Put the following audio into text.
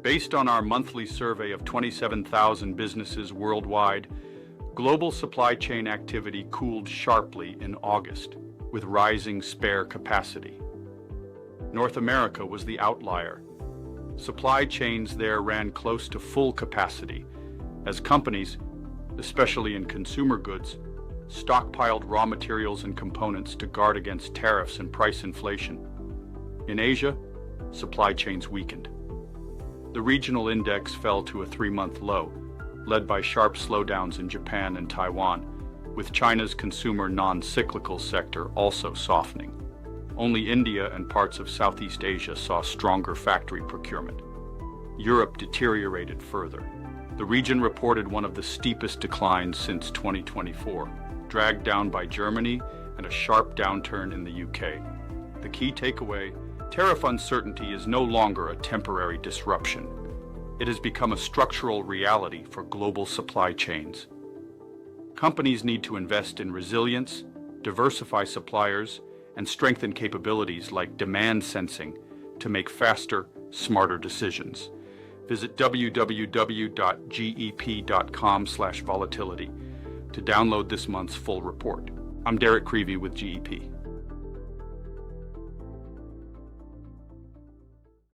Based on our monthly survey of 27,000 businesses worldwide, global supply chain activity cooled sharply in August, with rising spare capacity. North America was the outlier. Supply chains there ran close to full capacity, as companies, especially in consumer goods, stockpiled raw materials and components to guard against tariffs and price inflation. In Asia, supply chains weakened. The regional index fell to a 3-month low, led by sharp slowdowns in Japan and Taiwan, with China's consumer non-cyclical sector also softening. Only India and parts of Southeast Asia saw stronger factory procurement. Europe deteriorated further. The region reported one of the steepest declines since 2024, dragged down by Germany and a sharp downturn in the UK. The key takeaway: tariff uncertainty is no longer a temporary disruption. It has become a structural reality for global supply chains. Companies need to invest in resilience, diversify suppliers, and strengthen capabilities like demand sensing to make faster, smarter decisions. Visit www.gep.com/volatility to download this month's full report. I'm Derek Creevy with GEP.